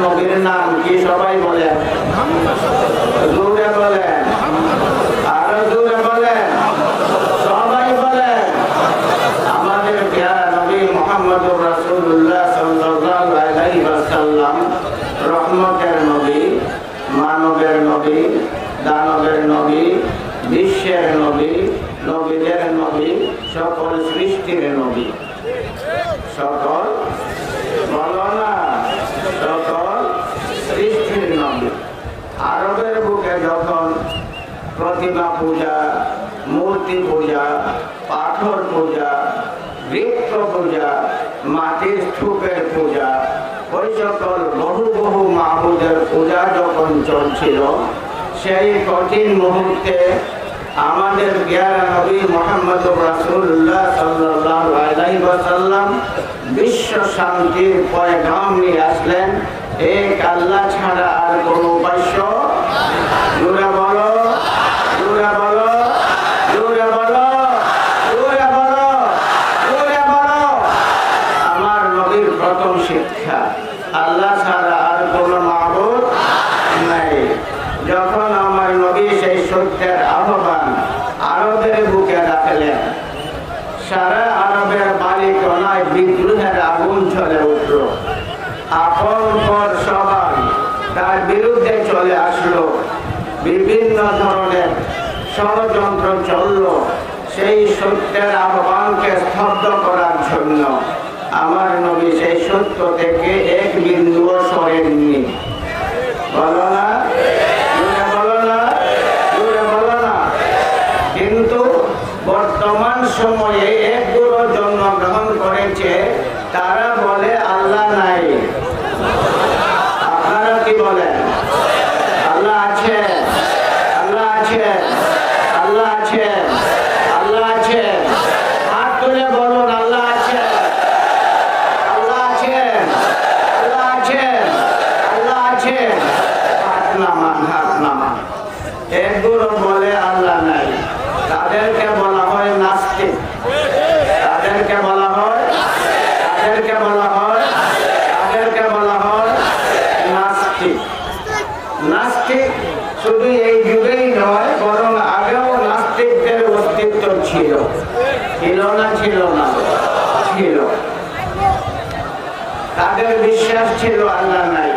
নবীর নাম কি সবাই বলেন? জোরে বলেন, আরো জোরে বলেন, সবাই বলেন। আমাদের প্যারা নবী মুহাম্মদুর রাসূলুল্লাহ সাল্লাল্লাহু আলাইহি ওয়াসাল্লাম রহমতের নবী, মানবের নবী, দানবের নবী, বিশ্বের নবী, নবীদের নবী, সকল সৃষ্টির নবী। সকল বলো না, সকল সৃষ্টির নবী। আরবের বুকে যখন প্রতিমা পূজা, মূর্তি পূজা, পাথর পূজা, বৃক্ষ পূজা, মাটির স্তূপের পূজা, ওই সকল বহু বহু মাবুদের পূজা যখন চলছিল, সেই কঠিন মুহূর্তে আমাদের প্যারা নবী মুহাম্মদুর রাসূলুল্লাহ সাল্লাল্লাহু আলাইহি ওয়াসাল্লাম বিশ্ব শান্তির পয়গাম নিয়ে আসলেন। এক আল্লাহ ছাড়া আর কোনো উপাস্য জোরে বলো, জোরে বলো, জোরে বলো, জোরে বলো, জোরে বলো। আমার নবীর প্রথম শিক্ষা, আল্লাহ ছাড়া আর কোনো মাবুদ নাই। যখন আমার নবী সেই সত্যের আহ্বান আরবের বুকে রাখলেন, সারা আরবের বালিকণায় বিদ্রোহের আগুন চলে উঠল। আপন পর সবাই তার বিরুদ্ধে চলে আসলো, বিভিন্ন ধরনের ষড়যন্ত্র চলল সেই সত্যের আহ্বানকে স্তব্ধ করার জন্য। আমার নবী সেই সত্য থেকে এক বিন্দুও সরেননি। বলো না, বলো না, বলো না। কিন্তু বর্তমান সময়ে এক গুরু জন্মগ্রহণ করেছে, তারা বলে আল্লাহ নাই। আপনারা কি বলেন? আল্লাহ আছে, আল্লাহ আছে, আল্লাহ আছে, আল্লাহ আছে। হাত তুলে বলুন আল্লাহ আছে, আল্লাহ আছে, আল্লাহ আছে, আল্লাহ আছে। হাত নামান, হাত নামান। এক গুরু বলে আল্লাহ নাই, তাদেরকে বলা হয় নাস্তিক। তাদেরকে বলা হয়, তাদেরকে বলা হয়, তাদেরকে বলা হয় নাস্তিক। নাস্তিক শুধু এই যুগেই নয়, বরং আগেও নাস্তিকদের অস্তিত্ব ছিল। ছিল না, ছিল না, ছিল। তাদের বিশ্বাস ছিল আল্লাহ নাই।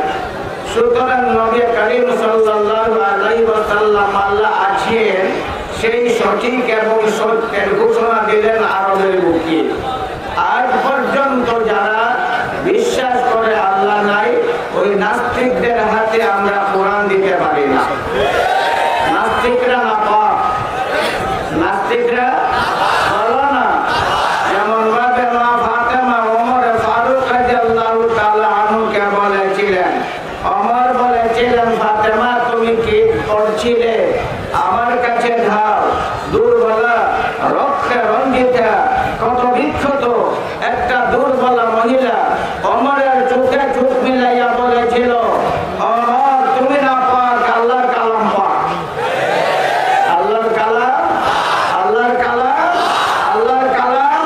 সুতরাং নবী করিম সাল্লাল্লাহু আলাইহি ওয়াসাল্লাম আল্লাহ আছেন সেই সঠিক এবং সত্যের ঘোষণা দিলেন আরবের বুকে। আজ পর্যন্ত যারা বিশ্বাস করে আল্লাহ নাই, ওই নাস্তিকদের হাতে আমরা কোরআন দিতে পারি না। নাস্তিকরা নাপাক, নাস্তিকরা বলো না। যেমন ভাবে মা ফাতেমা ওমর ফারুক রাদিয়াল্লাহু তাআলা আনহুকে বলেছিলেন, ওমর বলেছিলেন, ফাতেমা তুমি কি করছিলে? আমার কাছে ধাও। দুর্বলা, রক্তে রঞ্জিতা, কত বিক্ষত একটা দুর্বলা মহিলা ওমরের চোখে চোখ মিলাইয়া বলেছিল, ওমর তুমি না পাক, আল্লাহর কালাম পাক। আল্লাহর কালাম, আল্লাহর কালাম, আল্লাহর কালাম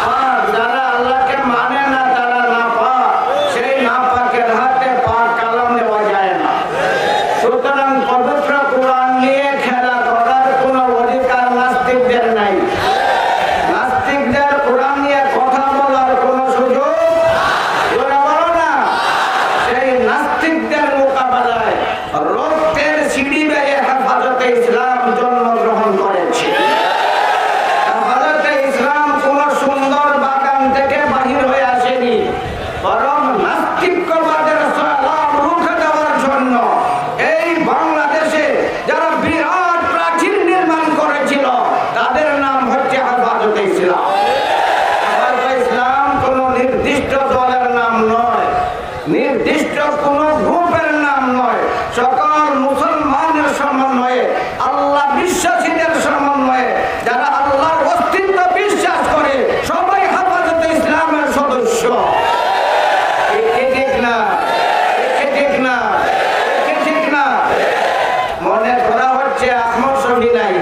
পাক। যারা আল্লাহকে মানে না তারা না পাক। সেই না পাকের হাতে পাক কালাম দেওয়া যায় না। সুতরাং পবিত্র কোরআন নিয়ে খেলা করার কোনো অধিকার নাস্তিকদের নাই। নাস্তিকদের কোরআন নিয়ে কথা বলার কোনো সুযোগ বলো না। সেই নাস্তিকদের মোকাবেলায় রক্তের সিঁড়ি বেয়ে হেফাজতে ইসলাম জন্মগ্রহণ করেছে। হেফাজতে ইসলাম কোন সুন্দর বাগান থেকে বাহির হয়ে আসেনি, বরং নাস্তিক্যবাদের সালাম রুখে দেওয়ার জন্য এই বাংলাদেশে যারা বিরাট প্রাচীর নির্মাণ করেছিল তাদের নাম হচ্ছে হেফাজতে ইসলাম। হেফাজতে ইসলাম কোন নির্দিষ্ট দলের নাম নয়, নির্দিষ্ট কোন গ্রুপের নাম নয়। সকল মুসলমানের সমন্বয়ে, আল্লাহ বিশ্বাসীদের সমন্বয়ে, যারা আল্লাহর অস্তিত্ব বিশ্বাস করে সবাই হেফাজতে ইসলামের সদস্য। ঠিক না, ঠিক না, ঠিক না। মনে করা হচ্ছে আহমদ শফি নাই,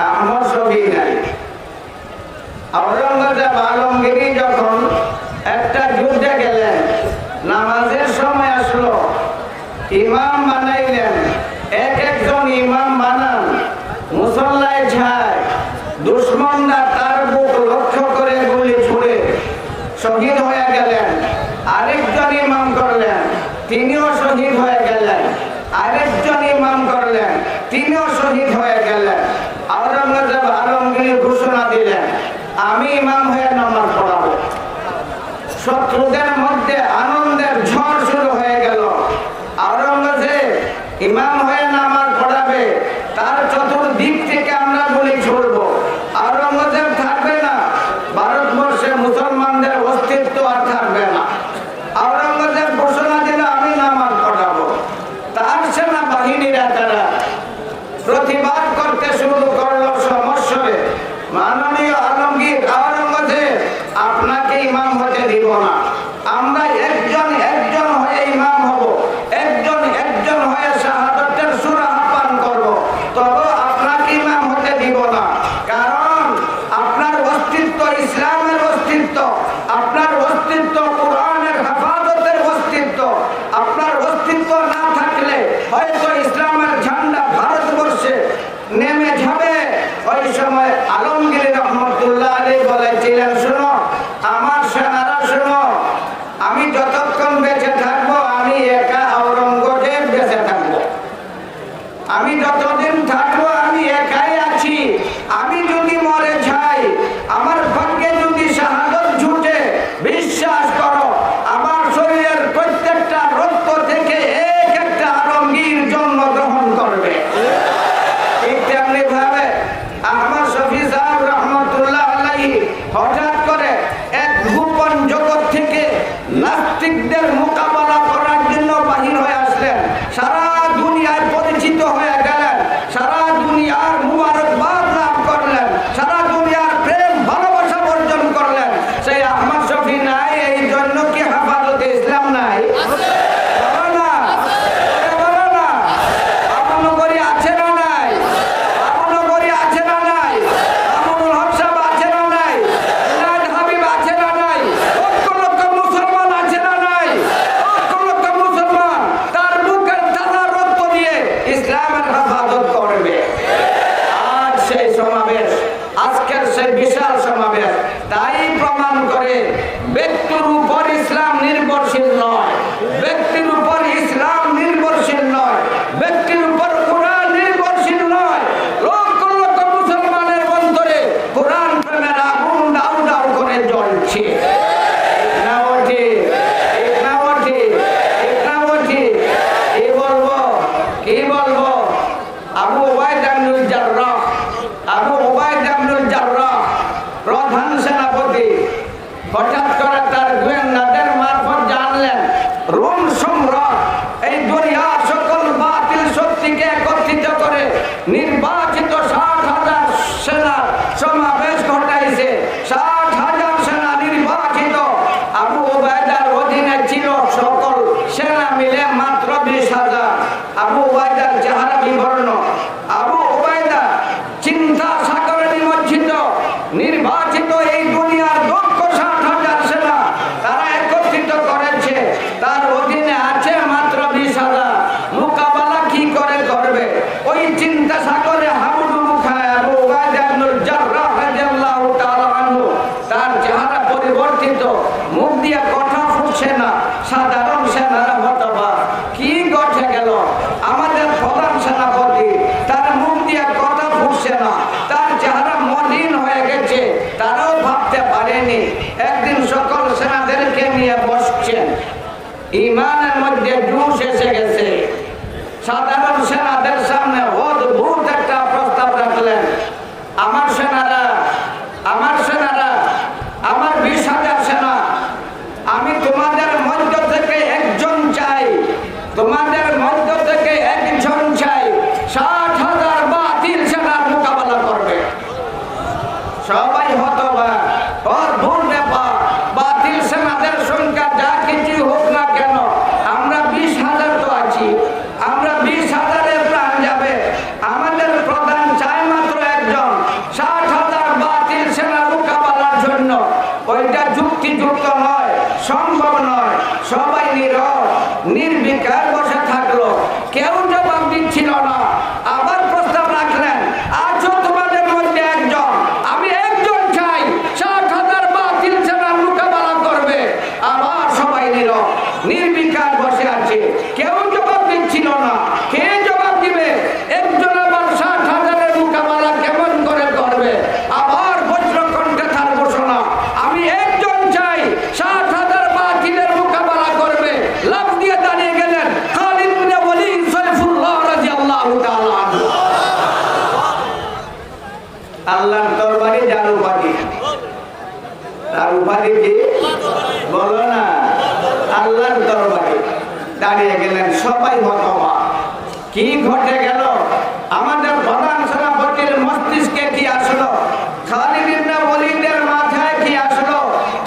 আহমদ শফি নাই। আওরঙ্গজেব আলমগীর যখন একটা যুদ্ধে গেলেন, নামাজের ইমাম বানাইলেন, এক একজন ইমাম বানান, মুসল্লায় যায়, দুশ্মনরা তার বুক লক্ষ্য করে গুলি ছুড়ে শহীদ হয়ে গেলেন। আরেকজন ইমাম করলেন, তিনিও শহীদ হয়ে গেলেন। আরেকজন ইমাম করলেন, তিনিও শহীদ হয়ে গেলেন। আওরঙ্গজেব আলমগীর ঘোষণা দিলেন, আমি ইমাম হয়ে নামাজ পড়াবো। শত্রুদের মধ্যে আনন্দের ঝড় শুরু হয়ে গেল। আওরঙ্গজেব ইমাম হয়ে নামাজ পড়াবে, তার চতুর্দিক থেকে আমরা গুলি ছুড়বো। আওরঙ্গজেব থাকবে না, ভারতবর্ষে মুসলমানদের অস্তিত্ব আর থাকবে না। আওরঙ্গজেব ঘোষণা দিল, আমি নামাজ পড়াবো। তার সেনা বাহিনীরা তারা প্রতিবাদ করতে শুরু করলো সমস্যরে, মাননীয় আলমগীর, আওরঙ্গজেব আপনাকে ইমাম হতে দিব না, আমরা একজন একজন হয়ে ইমাম হব, একজন একজন হয়ে শাহাদাতের সূরা পান করব, তবে আপনাকে ইমাম হতে দিব না। কারণ আপনার অস্তিত্ব ইসলামের অস্তিত্ব, আপনার অস্তিত্ব কোরআনের হেফাজতের অস্তিত্ব। আপনার অস্তিত্ব না থাকলে হয়তো ইসলামের ঝান্ডা ভারতবর্ষে নেমে যাবে। ওই সময় আলমগীর রহমতুল্লাহ আলাইহি বলেছিলেন, শুনো আমার সেনারা, শুনো, আমি যতক্ষণ বেঁচে থাকবো আমি একা আওরঙ্গজেব বেঁচে থাকবো। আমি যতদিন থাকবো আমি একাই আছি। আমি যদি মরে যাই, আমার ভাগ্যে যদি শাহাদাত জুটে, বিশ্বাস করো আমার শরীরের প্রত্যেকটা রক্ত থেকে এক একটা আলমগীর জন্মগ্রহণ করবে। ঠিক তেমনি ভাবে আহমদ শফি সাহেব রহমতুল্লাহ আলাইহি হঠাৎ করে এক গোপন জগৎ থেকে নাস্তিকদের মোকাবেলা করার জন্য বাহির হয়ে আসলেন। সারা দুনিয়ায় পরিচিত হয়ে গেলেন, সারা দুনিয়ার মুবারকবাদ লাভ করলেন, সারা দুনিয়ার প্রেম ভালোবাসা অর্জন করলেন। সেই আহমদ শফি নাই, এই জন্য কি হেফাজতে ইসলাম নাই? বলো না, বলো না। আপনার আছে না নাই? আপনার আছে না নাই? আমনুল হক সাহেব আছে না নাই? ইলাদ হাবিব আছে না নাই? লক্ষ লক্ষ মুসলমান আছে না নাই? লক্ষ লক্ষ মুসলমান তার বুকের তাজা রক্ত দিয়ে ইসলামের হেফাজত করবে। আজ সেই সমাবেশ, আজকের সেই বিশাল সমাবেশ তাই প্রমাণ করে ব্যক্তির উপর ইসলাম নির্ভরশীল নয়, ব্যক্তির উপর ইসলাম নির্ভরশীল নয়, ব্যক্তির উপর কোরআন নির্ভরশীল নয়। লক্ষ লক্ষ মুসলমানের অন্তরে কোরআন প্রেমের আগুন দাউ দাউ করে জ্বলছে। কি বলবো? আবু উবাইদা ইবনুল জাররাহ, আবু উবাইদা ইবনুল জাররাহ প্রধান সেনাপতি হঠাৎ করে তার গোয়েন্দাদের মারফত জানলেন রোম সম্রাট এই দুনিয়ার সকল বাতিল শক্তিকে একত্রিত করে নির্বাচিত 60,000 সেনা সমাবেশ ঘটাইছে। 60,000 সেনা নির্বাচিত। আবু উবাইদার অধীনে ছিল সকল সেনা মিলে মাত্র 20,000। আবু উবাইদার চেহারা বিবর্ণ। আবু উবাইদা চিন্তা সাগরে নিমজ্জিত। নির্বাচিত এই দুনিয়ার দক্ষ 60,000 সেনা তারা একত্রিত করেছে, তার অধীনে আছে মাত্র 20,000। মোকাবেলা কি করে করবে? ওই চিন্তা সাগরে হাবুডুবু খায় আবু উবাইদা ইবনুল জাররাহ রাদিয়াল্লাহু তাআলা আনহু। তার চেহারা পরিবর্তিত, মুখ দিয়ে কথা ফুটছে না। সাধারণ সেনারা হতবাক, কি ঘটে গেল? আমাদের প্রধান সেনাপতি, তার মুখ দিয়ে কথা ফুটছে না, তার চেহারা মলিন হয়ে গেছে। তারাও ভাবতে পারেনি। একদিন সকল সেনাদেরকে নিয়ে বসছেন, ইমানের মধ্যে জোশ এসে গেছে। সাধারণ সেনাদের সামনে অদ্ভুত একটা প্রস্তাব রাখলেন, আমার সেনারা, আমার সেনারা, আমার 20,000 সেনা, আমি তোমাদের মধ্য থেকে একজন চাই, তোমাদের মধ্য থেকে একজন চাই 60,000 বাতিল সেনার মোকাবেলা করবে। সবাই হতবাক, অদ্ভুত ব্যাপার। বাতিল সেনাদের সংখ্যা যা কিছু হোক না কেন, আমরা 20,000 তো আছি, আমরা 20,000-এর প্রাণ যাবে। আমাদের প্রধান চাই মাত্র একজন। 60,000 বাতিল সেনা মোকাবেলার জন্য ওইটা যুক্তিযুক্ত নয়, সম্ভব নয়। সবাই নীরব নির্বিকার বসে থাকলো। কেউ জবাব দিচ্ছিল না। আবার প্রস্তাব রাখলেন, আছো তোমাদের মধ্যে একজন, আমি একজন চাই 60,000 বাতিল সেনার মোকাবেলা করবে। আবার সবাই নীরব, নির্বিকার বসে আছে, কেউ জবাব দিচ্ছিল না। কে জবাব দিবে? একজন আবার 60,000-এর মোকাবেলা কেমন করে করবে? আবার বজ্রকণ্ঠে তার ঘোষণা, আমি একজন চাই 60,000 বাতিলের মোকাবেলা করবে। লাফ দিয়ে দাঁড়িয়ে গেলেন খালিদ ইবনে ওয়ালিদ সাইফুল্লাহ রাদিয়াল্লাহু তাআলা আনহু। আল্লাহর তরবারি যার উপাধি, তার উপাধি কি বলো না? আল্লাহর দরবারে দাঁড়িয়ে গেলেন, সবাই হতবাক। কি ঘটে গেল? আমাদের প্রধান সেনাপতির মস্তিষ্কে কি আসলো? খালিদ ইবনে ওয়ালিদের মাথায় কি আসলো?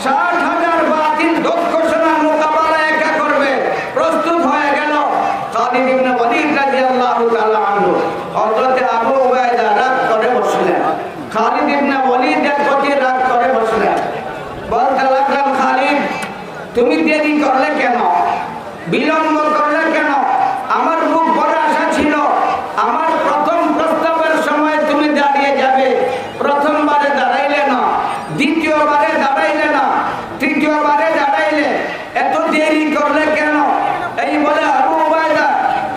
60,000 বাতিল দক্ষ সেনার মোকাবেলা একা করবে, প্রস্তুত হয়ে গেল। খালিদ ইবনে ওয়ালিদ রাদিয়াল্লাহু তাআলা আনহু হযরত আবু উবাইদা রাগ করে বসলেন। খালিদ ইবনে ওয়ালিদের প্রতি রাগ করে বসলেন, বলতে লাগলেন, খালিদ তুমি দেরি করলে কেন? বিলম্ব করলে কেন? আমার খুব বড় আশা ছিল, আমার প্রথম প্রস্তাবের সময় তুমি দাঁড়িয়ে যাবে। প্রথমবারে দাঁড়াইলে না, দ্বিতীয়বারে দাঁড়াইলে না, তৃতীয়বারে দাঁড়াইলে, এত দেরি করলে কেন? এই বলে আবু উবাইদা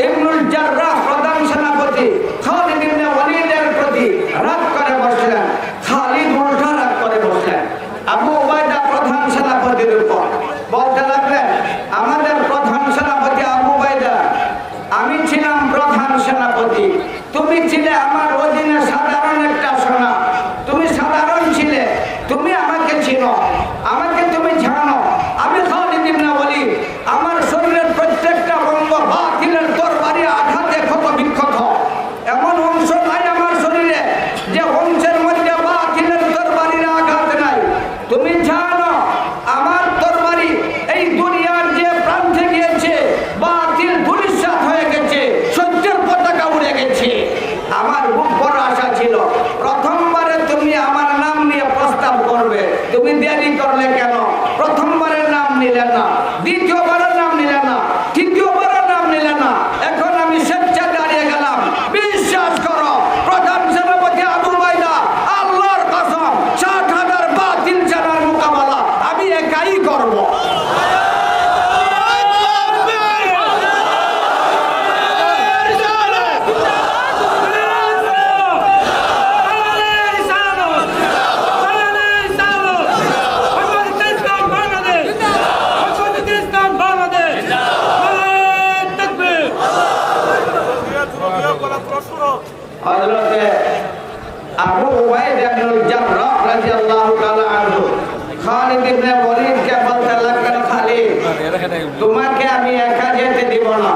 ইবনুল জাররাহ প্রধান সেনাপতি খালিদ ইবনে ওয়ালিদের প্রতি রাগ করে বসলেন। খালিদ উল্টা রাগ করে বসলেন আবু উবাইদা প্রধান সেনাপতির উপর। বলতে লাগলেন, আমাদের প্রধান সেনাপতি আবু উবাইদা, আমি ছিলাম প্রধান সেনাপতি, তুমি ছিলে আমার অধীনে সাধারণ একটা সেনা। তুমি সাধারণ ছিলে, তুমি আমাকে চিনো, আমাকে তুমি জানো। আমি খালিদ ইবনে ওয়ালিদ, আমার শরীরের প্রত্যেকটা অঙ্গ বাতিলের তরবারি আঘাতে ক্ষত বিক্ষত। এমন অংশ নাই আমার শরীরে যে অংশের মধ্যে বাতিলের তরবারির আঘাত নাই। তুমি জানো আমার তরবারি এই দুনিয়ার যে প্রান্তে গিয়েছে, বাতিল ধূলিসাৎ হয়ে গেছে, সত্যের পতাকা উড়ে গেছে। আমার খুব বড় আশা ছিল, প্রথমবারে তুমি আমার নাম নিয়ে প্রস্তাব করবে, তুমি দেরি করলে কেন? প্রথমবারের নাম নিলে না, দ্বিতীয়বারের নাম নিলে না, তৃতীয়বারের নাম নিলে না, এখন আমি স্বেচ্ছা দাঁড়িয়ে গেলাম। বিশ্বাস করো প্রধান সেনাপতি আবু উবাইদা, আল্লাহর কসম 60,000 বাতিল সেনার মোকাবেলা আমি একাই করব। হযরতে আবু উবাইদা ইবনুল জাররাহ রাদিয়াল্লাহু তাআলা আনহু খালিদ ইবনে ওয়ালিদকে বলতে লাগলেন, খালিদ তোমাকে আমি একা যেতে দিব না,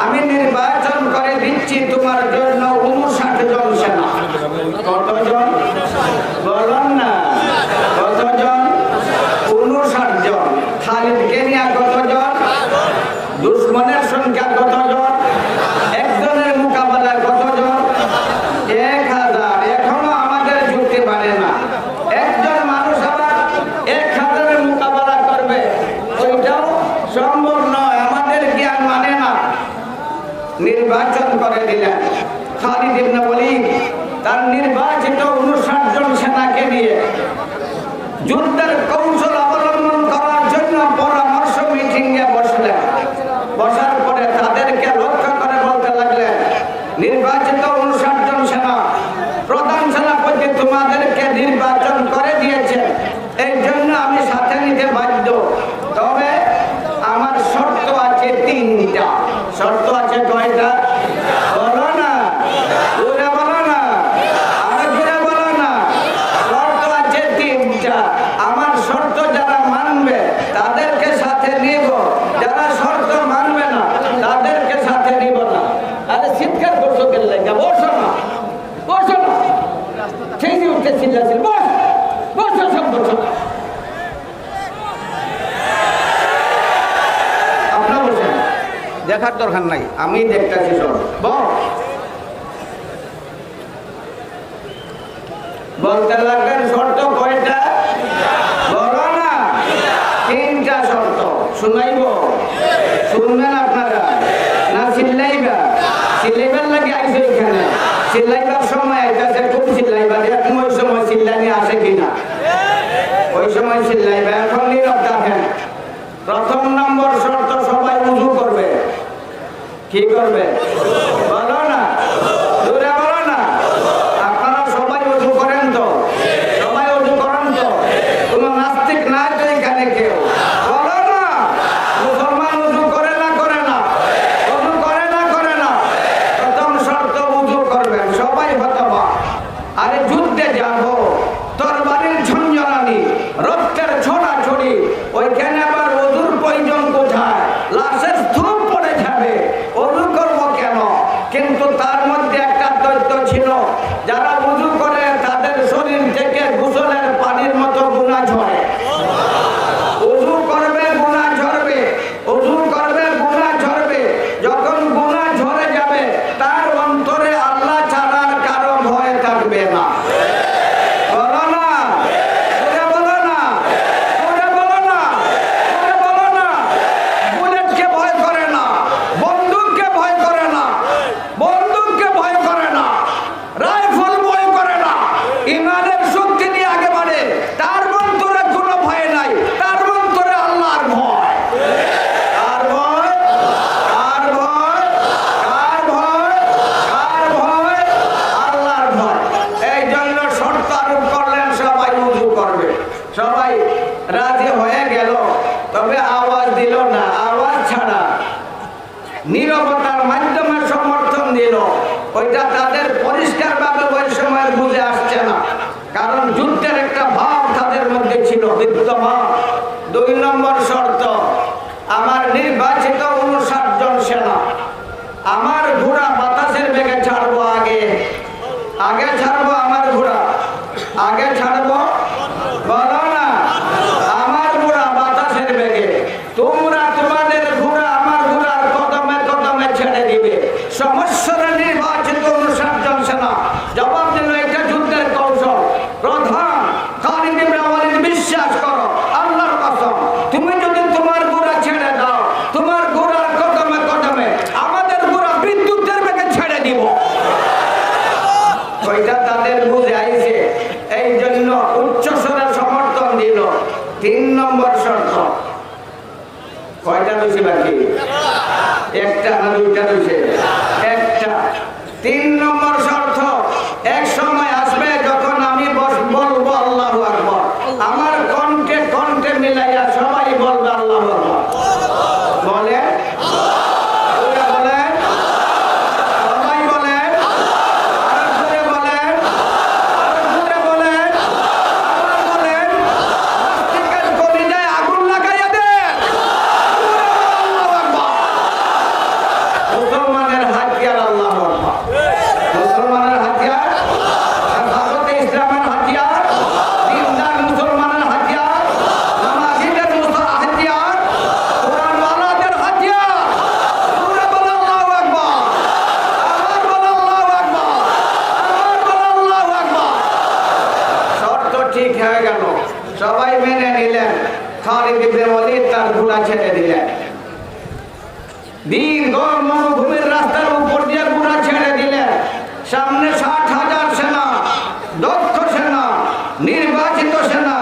আমি নির্বাচন করে দিচ্ছি তোমার জন্য 59 জন সেনা। কতজন বলুন না? কতজন? 59 জন। খালিদকে নিয়ে কতজন? দুশমনের সংখ্যা কতজন? একজনের মোকাবেলায় কতজন? 1000। এখনো আমাদের যুক্তি পারে না, একজন মানুষ আবার 1000-এর মোকাবেলা করবে, ওইটাও সম্ভব নয়, আমাদের জ্ঞান মানে না। নির্বাচন করে দিলেন খালিদ ইবনে ওয়ালিদ তার নির্বাচিত 59 জন সেনাকে নিয়ে যুদ্ধের কৌশল অবলম্বন করার জন্য পরামর্শ মিটিংয়ে বসলেন। বসার পরে তাদেরকে লক্ষ্য করে বলতে লাগলেন, নির্বাচিত 59 জন সেনা, প্রধান সেনাপতি তোমাদেরকে নির্বাচন করে দিয়েছে, এই জন্য আমি সাথে নিতে বাধ্য। তবে আমার শর্ত আছে 3টা। শর্ত আছে কয়টা? বলো না, জোরে বলো না, আরো জোরে বলো না। শর্ত আছে 3টা। আমার শর্ত যারা মানবে তাদেরকে সাথে নিব, যারা শর্ত মানবে না তাদেরকে সাথে নিব না। আরে চিৎকার করছো কেন? বসো না, বসো না, সেই যে উঠতে চিল্লাছিল, বস, বসো, সব বসো। আপনার বসেন, দেখার দরকার নাই, আমি দেখতেছি সব। বলতে লাগলেন, শর্ত কয়টা? বলো না। 3টা শর্ত। শুনাইব? শুনবেন আপনারা না? চিল্লাই সিলেবার লাগে আইছে এখানে সিলাইবার সময় আইতাছে কোন সিলাইবার এখন ওই সময় সিলাইনি আসে কিনা ওই সময় সিলাইবা এখন নীরব থাকেন প্রথম নম্বর শর্ত সবাই উযু করবে কি করবে বলো না জোরে বলো না আপনারা সবাই উযু করেন তো সবাই উযু করেন তো কোনো নাস্তিক নাই তো এখানে কেউ বলো না মুসলমান উযু করে না করে না উযু করে না করে না প্রথম শর্ত উযু করবেন সবাই হতবা আরে যুদ্ধে যাব তরবারির ঝঞ্ঝনানি রক্তের ছোড়াছড়ি ওইখানে আবার উযুর প্রয়োজন কোথায় লাশের স্তূপ পড়ে যাবে উযু করব কেন কিন্তু তার মধ্যে একটা তথ্য ছিল যারা উযু করে তাদের শরীর থেকে গোসলের পানির মতো গুনাহ ঝরে উযু করবে গুনাহ ঝরবে উযু করবে গুনাহ ঝরবে যখন গুনাহ ঝরে যাবে তার অন্তরে আল্লাহ ছাড়ার কারো ভয় থাকবে না বলো না জোরে বলো না জোরে বলো না জোরে বলো না বুলেটকে ভয় করে না বন্দুককে ভয় করে না বন্দুককে ভয় করে না রাইফেল ভয় করে না ইমানের শক্তি নিয়ে আগে বাড়ে তার অন্তরে কোনো ভয় নাই তার অন্তরে আল্লাহর ভয় কার ভয় কার ভয় কার ভয় কার ভয় আল্লাহর ভয় এই জন্য শর্ত আরোপ করলেন সবাই উযু করবে সবাই রাজি হয়ে গেল তবে আওয়াজ দিল না আওয়াজ ছাড়া নীরবতার মাধ্যমে সমর্থন দিল ওইটা তাদের পরিষ্কারভাবে ওই সময় বুঝে আসছে না কারণ যুদ্ধের একটা ভাব তাদের মধ্যে ছিল বিদ্যমান 2 নম্বর শর্ত আমার নির্বাচিত 59 জন সেনা আমার ঘোড়া বাতাসের বেগে ছাড়বো আগে আগে ছাড়বো আমার ঘোড়া আগে ছাড়বো বলো না আমার ঘোড়া বাতাসের বেগে তোমরা তোমাদের ঘোড়া আমার ঘোড়ার কদমে কদমে ছেড়ে দিবে সমস্যার নির্বাচিত 59 জন সেনা জবাব দিল এটা যুদ্ধের কৌশল প্রধান খালিদ ইবনে ওয়ালিদ বিশ্বাস করো আল্লাহর কসম তুমি যদি তোমার ঘোড়া ছেড়ে দাও তোমার ঘোড়ার কদমে কদমে আমাদের ঘোড়া বিদ্যুতের বেগে ছেড়ে দিব ওইটা তাদের বুঝে আইছে এই জন্য উচ্চস্বরে সমর্থন দিল 3 নম্বর শর্ত কয়টা রয়েছে বাকি একটা না দুইটা রয়েছে একটা 3 নম্বর শর্ত এক সময় আসবে যখন আমি বলবো আল্লাহু আকবার আমার কণ্ঠে কণ্ঠে মিলাইয়া সবাই বলবে আল্লাহু আকবার বলে বলেন সবাই বলেন আর জোরে বলেন আর জোরে বলেন আবার বলেন নাস্তিকের কলিজায় আগুন লাগাইয়া দেন আল্লাহু আকবার মুসলমানের হাতিয়ার আল্লাহু আকবার মুসলমানের হাতিয়ার ভারতে ইসলামের হাতিয়ার দিনদার মুসলমানের হাতিয়ার নামাজীদের হাতিয়ার কোরআনওয়ালাদের হাতিয়ার জোরে বলো আল্লাহু আকবার আবার বলো আল্লাহু আকবার আবার বলো আল্লাহু আকবার শর্ত ঠিক হয়ে গেল সবাই মেনে নিলেন খালিদ ইবনে ওয়ালিদ তার ঘোড়া ছেড়ে দিলেন দীর্ঘ মরুভূমির রাস্তার উপর দিয়ে ঘোড়া ছেড়ে দিলেন সামনে 60,000 সেনা দক্ষ সেনা নির্বাচিত সেনা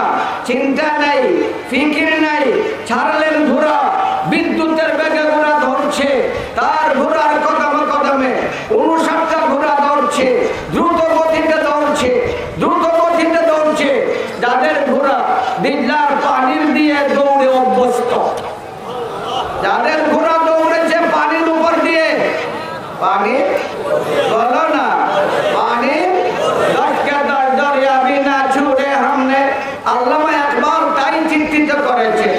চিন্তা নাই ফিকির নাই ছাড়লেন ঘোড়া বিদ্যুতের বেগে ঘোড়া ধরছে তার ঘোড়ার কদমে কদমে 59টা ঘোড়া ধরছে দ্রুত গতিতে দৌড়ছে দ্রুত গতিতে দৌড়ছে যাদের ঘোড়া দিল্লার পানির দিয়ে দৌড়ে অভ্যস্ত যাদের ঘোড়া দৌড়েছে পানির উপর দিয়ে পানি বলো না পানি দশকে দশ দরিয়া বিনা ছুড়ে हमने আল্লামা ইকবাল তাই চিন্তিত করেছে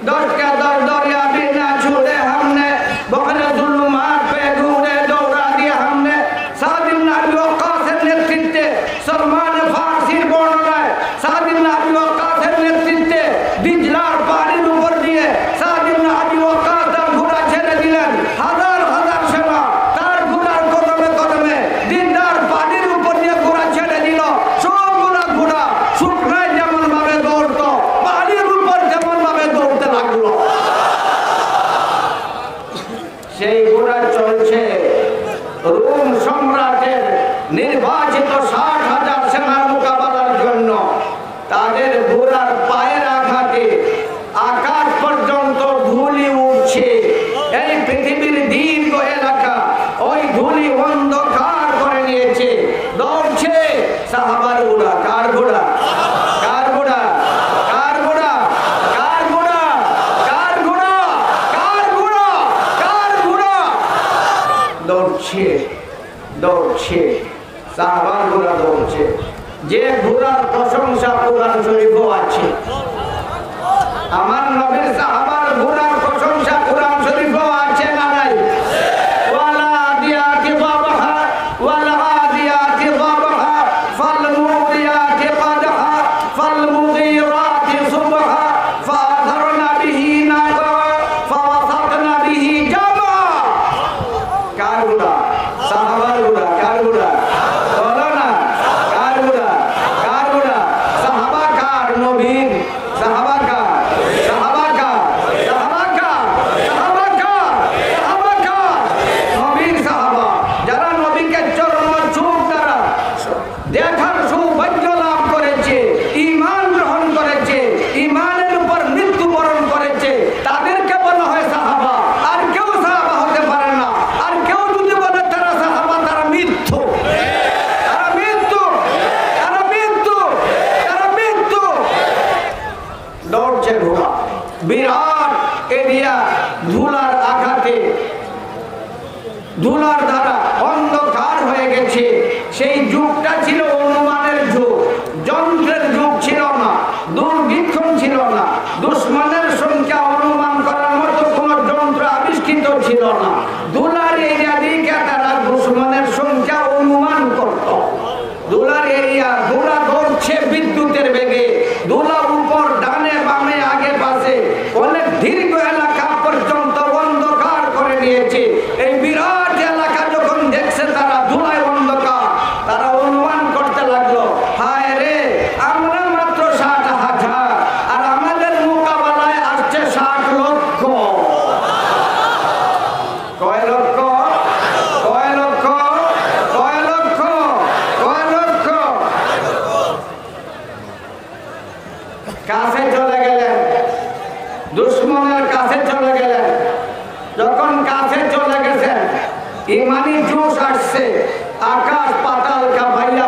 দশকে দশ দরিয়া বিনা ছুড়ে हमने বখরে জুলুমাত পে ঘুরে দৌড়া দিয়ে हमने সাদ ইবনে আবি ওয়াক্কাসের নেতৃত্বে সলমান ফারসির বর্ণনায় সাদ ইবনে আবি ওয়াক্কাসের নেতৃত্বে দিজলার পানির উপর দিয়ে সাদ ইবনে আবি ওয়াক্কাস তার ঘোড়া ছেড়ে দিলেন হাজার হাজার সেনা তার ঘোড়ার কদমে কদমে দিনদার পানির উপর দিয়ে ঘোড়া ছেড়ে দিল সবগুলো ঘোড়া শুকনায় যেমন ভাবে দৌড়তো পানির উপর যেমন ভাবে দৌড়তে লাগলো সেই ঘোড়া চলছে দৌড়ছে দৌড়ছে, সাহাবার ঘোড়া দৌড়ছে। যে ঘোড়ার প্রশংসা কোরআন শরীফও আছে, আমার নবীর সাহাবার ঘোড়ার প্রশংসা কোরআন শরীফও আছে না নাই? ওয়ালা আদিয়াতি যাবহা ওয়ালা আদিয়াতি যাবহা ফাল মুরিয়াতি কদহা ফাল মুগীরাতি সুবহা ফাআথরনা বিহি নাকা ফাওয়াসাতনা বিহি জামা। কার ঘোড়া? সাহাবার ঘোড়া। কার ঘোড়া? বলো না, কার ঘোড়া? কার ঘোড়া? সাহাবা কার? নবীর। সাহাবা কার? সাহাবা কার? সাহাবা কার? সাহাবা কার? সাহাবা কার? নবীর সাহাবা, যারা নবীকে চরম চোখ দ্বারা দেখার সৌভাগ্য লাভ করেছে, ঈমান গ্রহণ করেছে, ঈমানের উপর মৃত্যুবরণ করেছে, তাদেরকে বলা হয় সাহাবা। আর কেউ সাহাবা হতে পারে না। আর কেউ যদি বলে তারা সাহাবা, তারা মৃত্যু, তারা মৃত্যু, তারা মৃত্যু, তারা মৃত্যু। দৌড়ছে ঘোড়া, বিরাট এরিয়া, ধুলার আঘাতে, ধুলার দ্বারা অন্ধকার হয়ে গেছে। সেই যুগটা ছিল অনুমানের যুগ, যন্ত্রের যুগ ছিল না, দুর্ভিক্ষণ ছিল না, দুশ্মনের সংখ্যা অনুমান করার মতো কোন যন্ত্র আবিষ্কৃত ছিল না। ধুলার এরিয়া দিকে তারা দুশ্মনের সংখ্যা অনুমান করত। ধুলার এরিয়া, ধুলা দৌড়ছে বিদ্যুতের বেগে, ধুলা উপর ডানে বামে আগে পাশে অনেক দীর্ঘ এলাকা পর্যন্ত অন্ধকার করে দিয়েছে। এই বিরাট এলাকা যখন দেখছে তারা ধুলায় অন্ধকার, তারা অনুমান করতে লাগলো, হায় রে, আমরা মাত্র 60,000 আর আমাদের মোকাবেলায় আসছে 60 লক্ষ। কয় লক্ষ? কয় লক্ষ? কয় লক্ষ? কয় লক্ষ? কাছে চলে গেলেন, দুশ্মনের কাছে চলে গেলেন। যখন কাছে চলে গেছেন, ইমানি জোশ আসছে, আকাশ পাতাল কাঁপাইয়া